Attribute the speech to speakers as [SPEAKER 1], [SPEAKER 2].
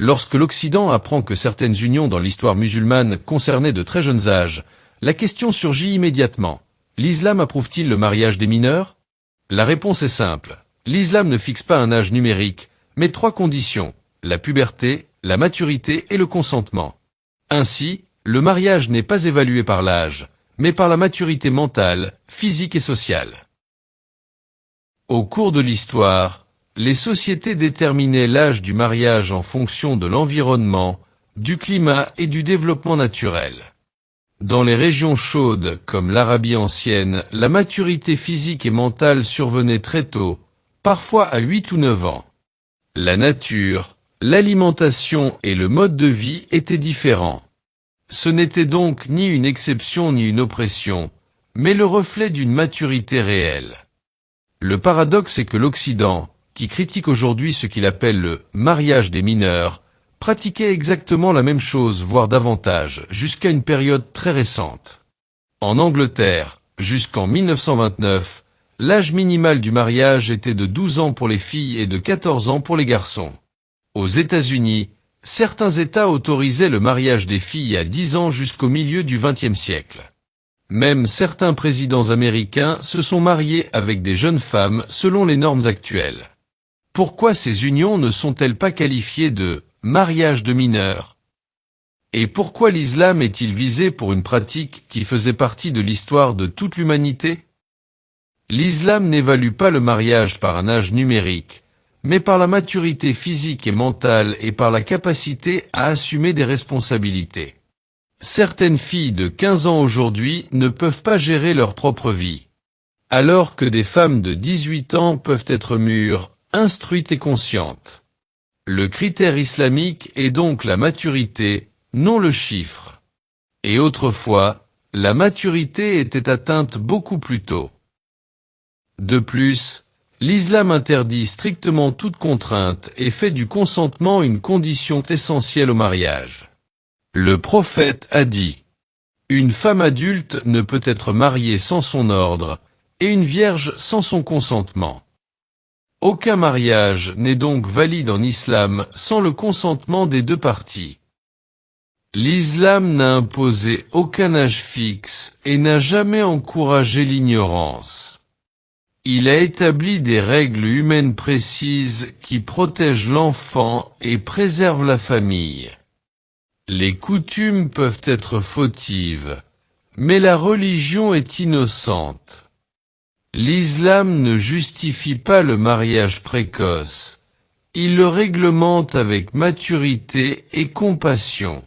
[SPEAKER 1] Lorsque l'Occident apprend que certaines unions dans l'histoire musulmane concernaient de très jeunes âges, la question surgit immédiatement. L'islam approuve-t-il le mariage des mineurs? La réponse est simple. L'islam ne fixe pas un âge numérique, mais 3 conditions, la puberté, la maturité et le consentement. Ainsi, le mariage n'est pas évalué par l'âge, mais par la maturité mentale, physique et sociale. Au cours de l'histoire, les sociétés déterminaient l'âge du mariage en fonction de l'environnement, du climat et du développement naturel. Dans les régions chaudes comme l'Arabie ancienne, la maturité physique et mentale survenait très tôt, parfois à 8 ou 9 ans. La nature, l'alimentation et le mode de vie étaient différents. Ce n'était donc ni une exception ni une oppression, mais le reflet d'une maturité réelle. Le paradoxe est que l'Occident, qui critique aujourd'hui ce qu'il appelle le « mariage des mineurs », pratiquait exactement la même chose, voire davantage, jusqu'à une période très récente. En Angleterre, jusqu'en 1929, l'âge minimal du mariage était de 12 ans pour les filles et de 14 ans pour les garçons. Aux États-Unis, certains États autorisaient le mariage des filles à 10 ans jusqu'au milieu du XXe siècle. Même certains présidents américains se sont mariés avec des jeunes femmes selon les normes actuelles. Pourquoi ces unions ne sont-elles pas qualifiées de « mariage de mineurs » ? Et pourquoi l'islam est-il visé pour une pratique qui faisait partie de l'histoire de toute l'humanité? L'islam n'évalue pas le mariage par un âge numérique, mais par la maturité physique et mentale et par la capacité à assumer des responsabilités. Certaines filles de 15 ans aujourd'hui ne peuvent pas gérer leur propre vie, alors que des femmes de 18 ans peuvent être mûres, instruites et conscientes. Le critère islamique est donc la maturité, non le chiffre. Et autrefois, la maturité était atteinte beaucoup plus tôt. De plus, l'islam interdit strictement toute contrainte et fait du consentement une condition essentielle au mariage. Le prophète a dit : « Une femme adulte ne peut être mariée sans son ordre, et une vierge sans son consentement. » Aucun mariage n'est donc valide en islam sans le consentement des 2 parties. L'islam n'a imposé aucun âge fixe et n'a jamais encouragé l'ignorance. Il a établi des règles humaines précises qui protègent l'enfant et préservent la famille. Les coutumes peuvent être fautives, mais la religion est innocente. L'islam ne justifie pas le mariage précoce, il le réglemente avec maturité et compassion.